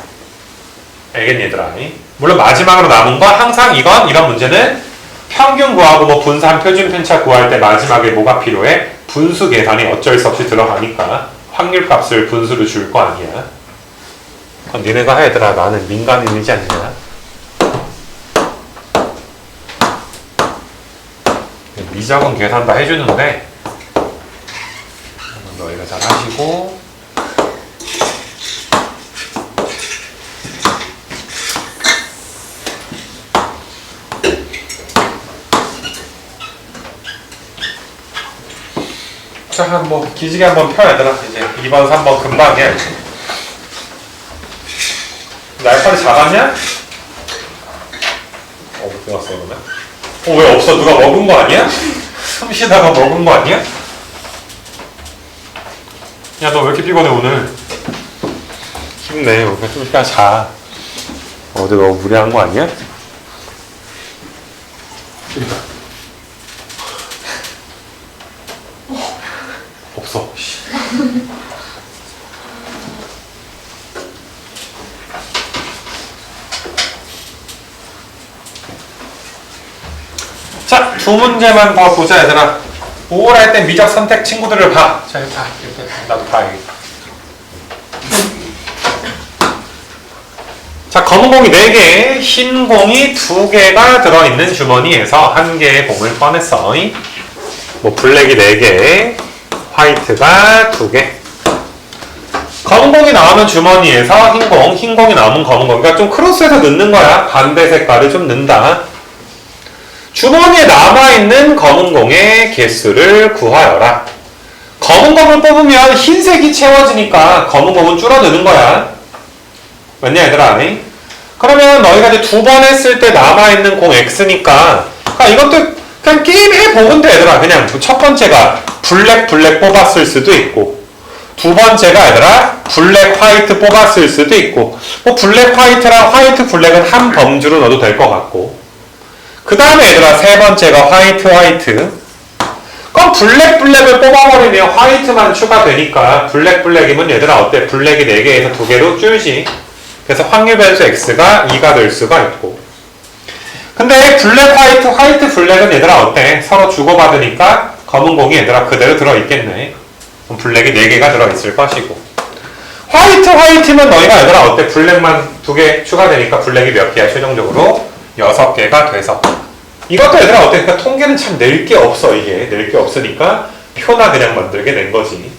Speaker 1: 알겠니 얘들아? 물론 마지막으로 남은 건 항상 이런 문제는 평균 구하고 뭐 분산, 표준, 편차 구할 때 마지막에 뭐가 필요해? 분수 계산이 어쩔 수 없이 들어가니까 확률 값을 분수로 줄 거 아니야. 니네가 해 얘들아. 나는 민간인이지 않냐? 미적은 계산 다 해주는데 너희가 잘 하시고 자, 한번 기지개 한번 펴 얘들아. 이제 2번, 3번 금방이야 이제. 날파리 잡았냐? 어디 갔어 그러면? 왜 없어? 누가 먹은 거 아니야? 숨 쉬다가 먹은 거 아니야? 야, 너 왜 이렇게 피곤해 오늘? 힘내. 좀 이따 자. 어제 너무 무리한 거 아니야? 여기다. 없어. 자, 두 문제만 더 보자 얘들아. 우울할 땐 미적 선택 친구들을 봐. 자, 이렇게 봐. 이렇게 나도 봐야겠다. 자, 검은 공이 4개, 흰 공이 2개가 들어있는 주머니에서 1개의 공을 꺼냈어. 뭐 블랙이 4개, 화이트가 2개. 검은 공이 나오면 주머니에서 흰 공이 나오면 검은 공. 그러니까 좀 크로스해서 넣는 거야. 반대 색깔을 좀 넣는다. 주머니에 남아있는 검은 공의 개수를 구하여라. 검은 공을 뽑으면 흰색이 채워지니까 검은 공은 줄어드는 거야. 맞냐 얘들아? 그러면 너희가 이제 2번 했을 때 남아있는 공 X니까 이것도 그냥 게임 해보면 돼 얘들아. 그냥 첫 번째가 블랙 뽑았을 수도 있고, 두 번째가 얘들아 블랙 화이트 뽑았을 수도 있고, 뭐 블랙 화이트랑 화이트 블랙은 한 범주로 넣어도 될 것 같고, 그 다음에 얘들아 세 번째가 화이트. 그럼 블랙을 뽑아버리면 화이트만 추가되니까 블랙이면 얘들아 어때? 블랙이 4개에서 2개로 줄지. 그래서 확률 변수 X가 2가 될 수가 있고. 근데 블랙 화이트 블랙은 얘들아 어때? 서로 주고받으니까 검은 공이 얘들아 그대로 들어있겠네. 그럼 블랙이 4개가 들어있을 것이고. 화이트면 너희가 얘들아 어때? 블랙만 2개 추가되니까 블랙이 몇 개야? 최종적으로 6개가 돼서. 이것도 얘들아 어때? 그러니까 통계는 참 낼 게 없어. 이게 낼 게 없으니까 표나 그냥 만들게 된 거지.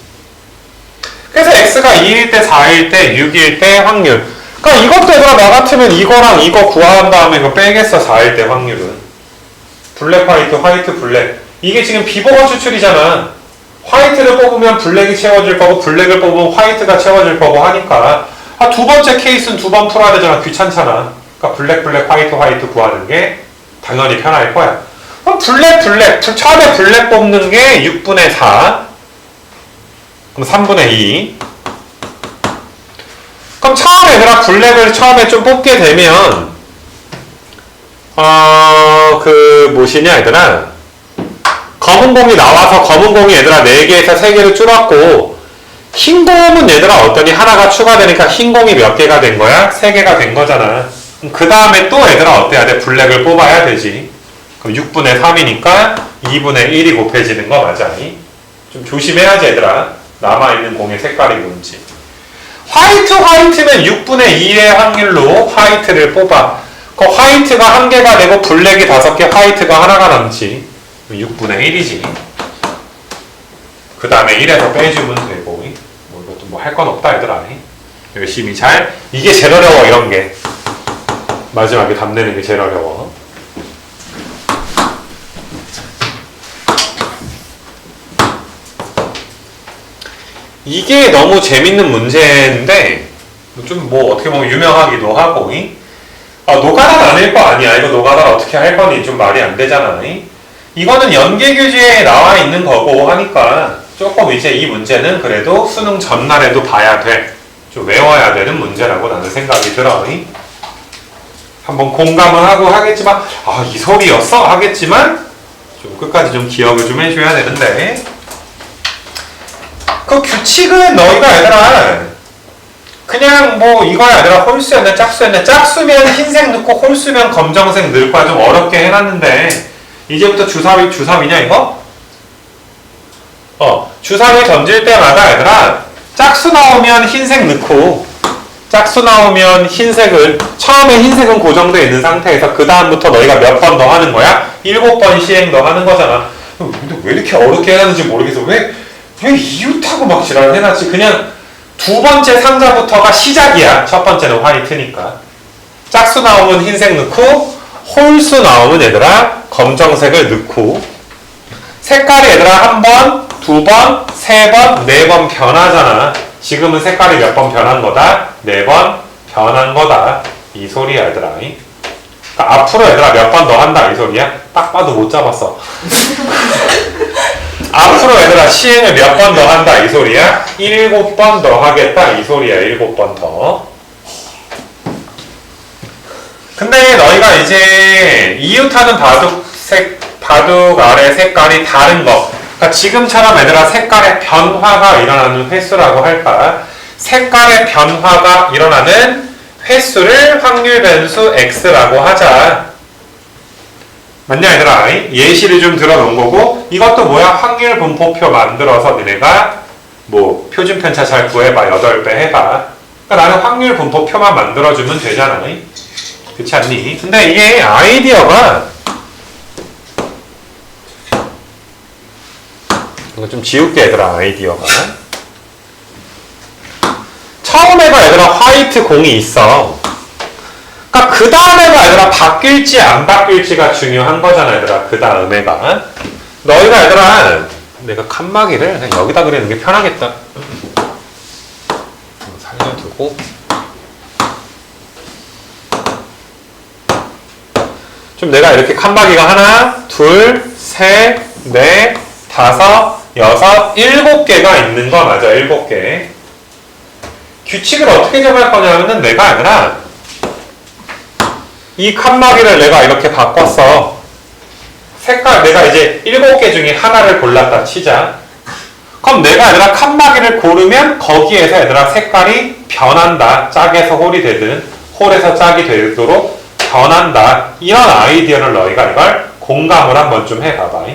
Speaker 1: 그래서 X가 2일 때, 4일 때, 6일 때 확률. 그러니까 이것도 얘들아 나 같으면 이거랑 이거 구한 다음에 이거 빼겠어. 4일 때 확률은. 블랙 화이트 블랙. 이게 지금 비보건 추출이잖아. 화이트를 뽑으면 블랙이 채워질 거고, 블랙을 뽑으면 화이트가 채워질 거고 하니까 두 번째 케이스는 2번 풀어야 되잖아. 귀찮잖아. 그러니까 블랙 화이트 구하는 게 당연히 편할 거야. 그럼 블랙 처음에 블랙 뽑는 게 6분의 4, 그럼 3분의 2. 그럼 처음에 얘들아 블랙을 처음에 좀 뽑게 되면 뭐시냐 얘들아, 검은 공이 나와서 검은 공이 얘들아 4개에서 3개로 줄었고, 흰 공은 얘들아 어떠니? 하나가 추가되니까 흰 공이 몇 개가 된 거야? 3개가 된 거잖아. 그 다음에 또 얘들아 어때야 돼? 블랙을 뽑아야 되지. 그럼 6분의 3이니까 2분의 1이 곱해지는 거 맞아? 좀 조심해야지 얘들아. 남아있는 공의 색깔이 뭔지. 화이트면 6분의 2의 확률로 화이트를 뽑아. 그 화이트가 1개가 되고 블랙이 5개, 화이트가 하나가 남지. 6분의 1이지. 그 다음에 1에서 빼주면 되고. 뭐 이것도 뭐 할 건 없다 얘들아. 열심히 잘. 이게 제일 어려워 이런 게. 마지막에 답 내는 게 제일 어려워. 이게 너무 재밌는 문제인데 좀 뭐 어떻게 보면 유명하기도 하고. 노가다 아닐 거 아니야. 이거 노가다 어떻게 할 거니? 좀 말이 안 되잖아. 이거는 연계규제에 나와 있는 거고 하니까 조금 이제 이 문제는 그래도 수능 전날에도 봐야 돼. 좀 외워야 되는 문제라고 나는 생각이 들어. 한번 공감을 하고 하겠지만, 이 소리였어? 하겠지만 좀 끝까지 좀 기억을 좀 해줘야 되는데. 그 규칙은 너희가 얘들아 그냥 뭐 이거야 얘들아 홀수였네 짝수였네 짝수면 흰색 넣고 홀수면 검정색 넣을 거야 좀 어렵게 해놨는데 이제부터 주사위냐 이거? 주사위 던질 때마다 얘들아 짝수 나오면 흰색 넣고 짝수 나오면 흰색을 처음에 흰색은 고정되어 있는 상태에서 그 다음부터 너희가 몇 번 더 하는 거야? 7번 시행 더 하는 거잖아. 근데 왜 이렇게 어렵게 해놨는지 모르겠어. 왜 이웃하고 막 지랄을 해놨지? 그냥 두 번째 상자부터가 시작이야. 첫 번째는 화이트니까. 짝수 나오면 흰색 넣고 홀수 나오면 얘들아 검정색을 넣고 색깔이 얘들아 한 번, 두 번, 세 번, 네 번 변하잖아. 지금은 색깔이 몇 번 변한 거다? 4번 변한 거다. 이 소리야 얘들아. 그러니까 앞으로 얘들아 몇 번 더 한다 이 소리야? 딱 봐도 못 잡았어. 앞으로 얘들아 시행을 몇 번 더 한다 이 소리야? 7번 더 하겠다 이 소리야. 7번 더. 근데 너희가 이제 이웃하는 바둑 아래 색깔이 다른 거 그러니까 지금처럼 얘들아 색깔의 변화가 일어나는 횟수라고 할까? 색깔의 변화가 일어나는 횟수를 확률 변수 x라고 하자. 맞냐 얘들아? 예시를 좀 들어놓은 거고 이것도 뭐야? 확률 분포표 만들어서 니네가 뭐 표준 편차 잘 구해봐. 8배 해봐. 그러니까 나는 확률 분포표만 만들어주면 되잖아. 그렇지 않니? 근데 이게 아이디어가 이거 좀 지울게 얘들아 아이디어가 처음에가 얘들아 화이트 공이 있어. 그러니까 그 다음에가 얘들아 바뀔지 안 바뀔지가 중요한 거잖아 얘들아. 그 다음에가 너희가 얘들아 내가 칸막이를 그냥 여기다 그리는 게 편하겠다. 살려두고 좀 내가 이렇게 칸막이가 하나 둘 셋 넷 다섯 여섯 7개가 있는 거 맞아. 7개. 규칙을 어떻게 정할 거냐면은 내가 아니라 이 칸막이를 내가 이렇게 바꿨어. 색깔 내가 이제 7개 중에 하나를 골랐다 치자. 그럼 내가 얘들아 칸막이를 고르면 거기에서 얘들아 색깔이 변한다. 짝에서 홀이 되든 홀에서 짝이 되도록 변한다. 이런 아이디어를 너희가 이걸 공감을 한번 좀 해봐봐.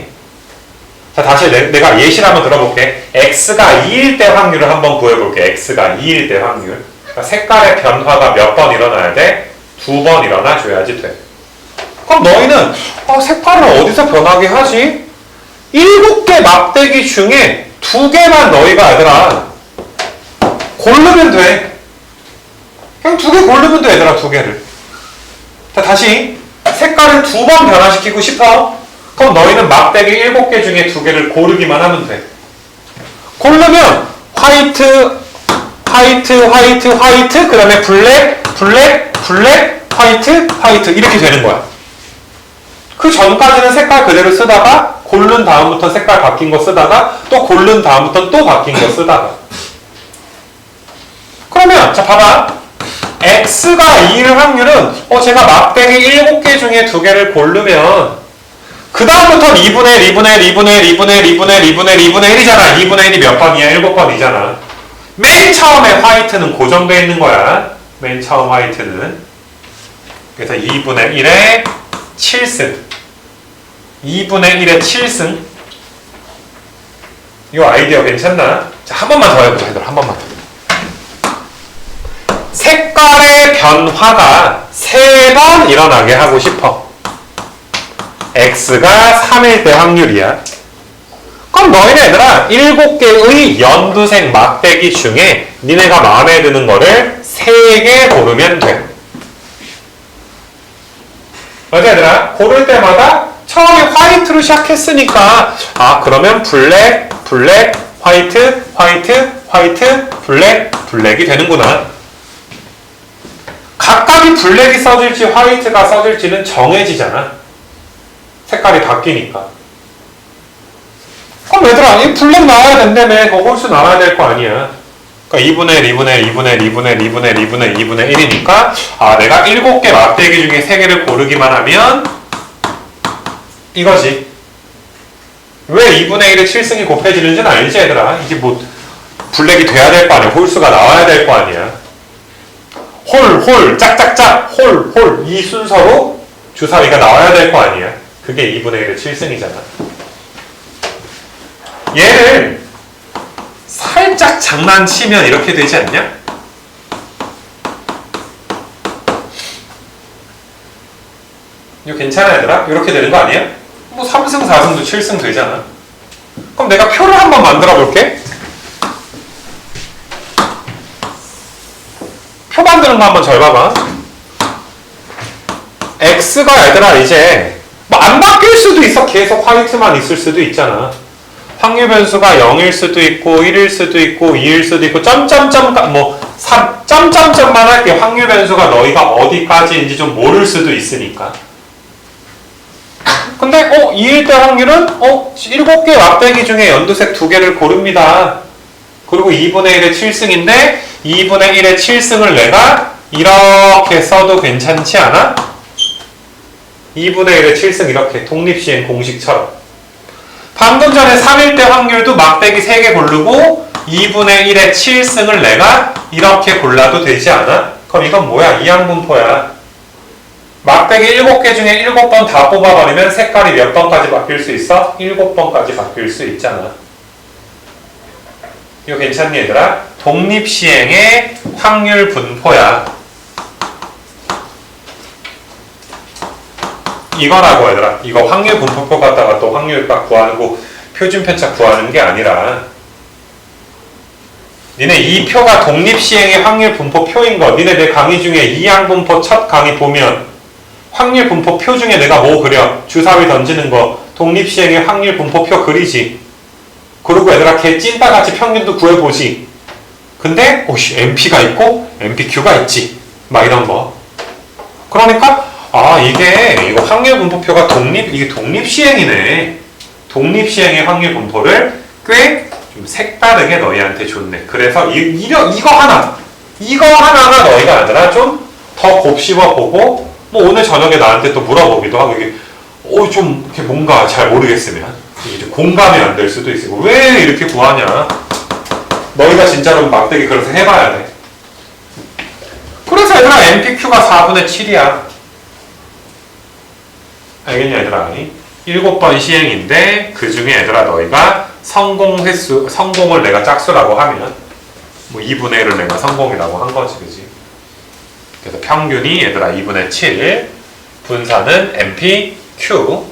Speaker 1: 자, 다시 내가 예시를 한번 들어볼게. x가 2일 때 확률을 한번 구해볼게. x가 2일 때 확률. 그러니까 색깔의 변화가 몇 번 일어나야 돼? 2번 일어나줘야지 돼. 그럼 너희는 색깔을 어디서 변하게 하지? 7개 막대기 중에 2개만 너희가 얘들아 고르면 돼. 그냥 2개 고르면 돼 얘들아 2개를. 자, 다시 색깔을 2번 변화시키고 싶어? 그럼 너희는 막대기 7개 중에 2개를 고르기만 하면 돼. 고르면 화이트, 화이트, 화이트, 화이트, 그 다음에 블랙, 블랙, 블랙, 화이트, 화이트 이렇게 되는 거야. 그 전까지는 색깔 그대로 쓰다가 고른 다음부터 색깔 바뀐 거 쓰다가 또 고른 다음부터 또 바뀐 거 쓰다가 그러면 자 봐봐. x가 2일 확률은 제가 막대기 7개 중에 2개를 고르면 그 다음부터는 2분의 1, 2분의 1, 2분의 1, 2분의 1, 2분의 1, 2분의 1, 2분의 1이잖아. 2분의 1이 몇 번이야? 7번이잖아. 맨 처음에 화이트는 고정되어 있는 거야. 맨 처음 화이트는. 그래서 2분의 1의 7승. 2분의 1의 7승. 이 아이디어 괜찮나? 자, 한 번만 더 해보자. 얘들아, 한 번만 더. 색깔의 변화가 3번 일어나게 하고 싶어. x가 3일 때 확률이야. 그럼 너희는 얘들아 7개의 연두색 막대기 중에 니네가 마음에 드는 거를 3개 고르면 돼. 맞아 얘들아? 고를 때마다 처음에 화이트로 시작했으니까 그러면 블랙, 블랙, 화이트, 화이트, 화이트, 블랙, 블랙이 되는구나. 각각이 블랙이 써질지 화이트가 써질지는 정해지잖아. 색깔이 바뀌니까. 그럼 얘들아 이 블랙 나와야 된다며. 그 홀수 나와야 될 거 아니야. 그러니까 2분의 1, 2분의 1, 2분의 1, 2분의 1, 2분의 1, 2분의 1, 2분의 1이니까 내가 7개 막대기 중에 3개를 고르기만 하면 이거지. 왜 2분의 1의 7승이 곱해지는지는 알지 얘들아. 이게 뭐 블랙이 돼야 될 거 아니야. 홀수가 나와야 될 거 아니야. 홀, 짝짝짝, 홀. 이 순서로 주사위가 나와야 될 거 아니야. 그게 2분의 1의 7승이잖아. 얘를 살짝 장난치면 이렇게 되지 않냐? 이거 괜찮아 얘들아? 이렇게 되는 거 아니야? 뭐 3승, 4승도 7승 되잖아. 그럼 내가 표를 한번 만들어 볼게. 표 만드는 거 한번 잘 봐봐. x가 얘들아 이제 뭐 안 바뀔 수도 있어. 계속 화이트만 있을 수도 있잖아. 확률 변수가 0일 수도 있고 1일 수도 있고 2일 수도 있고 점점점 뭐 점점점만 할게. 확률 변수가 너희가 어디까지인지 좀 모를 수도 있으니까. 근데 2일 때 확률은 7개 막대기 중에 연두색 2개를 고릅니다. 그리고 2분의 1의 7승인데 2분의 1의 7승을 내가 이렇게 써도 괜찮지 않아? 2분의 1의 7승 이렇게 독립시행 공식처럼. 방금 전에 3일 때 확률도 막대기 3개 고르고 2분의 1의 7승을 내가 이렇게 골라도 되지 않아? 그럼 이건 뭐야? 이항분포야. 막대기 7개 중에 7번 다 뽑아버리면 색깔이 몇 번까지 바뀔 수 있어? 7번까지 바뀔 수 있잖아. 이거 괜찮니 얘들아? 독립시행의 확률 분포야. 이거라고 얘들아. 이거 확률 분포표 갖다가 또 확률값 구하고 표준 편차 구하는 게 아니라 니네 이 표가 독립시행의 확률 분포표인 거. 니네 내 강의 중에 이항분포 첫 강의 보면 확률 분포표 중에 내가 뭐 그려? 주사위 던지는 거 독립시행의 확률 분포표 그리지. 그리고 얘들아 걔 찐따같이 평균도 구해보지. 근데 MP가 있고 MPQ가 있지. 막 이런 거. 그러니까 이거 확률 분포표가 이게 독립시행이네. 독립시행의 확률 분포를 꽤 좀 색다르게 너희한테 줬네. 그래서 이거 하나가 너희가 아니라 좀 더 곱씹어보고 뭐 오늘 저녁에 나한테 또 물어보기도 하고 이게 좀 이렇게 뭔가 잘 모르겠으면 이제 공감이 안 될 수도 있고 왜 이렇게 구하냐. 너희가 진짜로 막대기 그래서 해봐야 돼. 그래서 얘들아 MPQ가 4분의 7이야. 알겠냐 얘들아? 아니? 7번 시행인데 그 중에 얘들아 너희가 성공을 내가 짝수라고 하면 뭐 2분의 1을 내가 성공이라고 한 거지, 그지? 그래서 평균이 얘들아 2분의 7, 분사는 MPQ.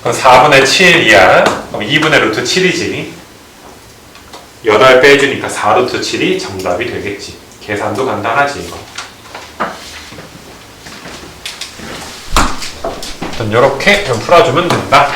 Speaker 1: 그럼 4분의 7이야. 그럼 2분의 루트 7이지. 8 빼주니까 4루트 7이 정답이 되겠지. 계산도 간단하지 이거. 이렇게 좀 풀어주면 된다.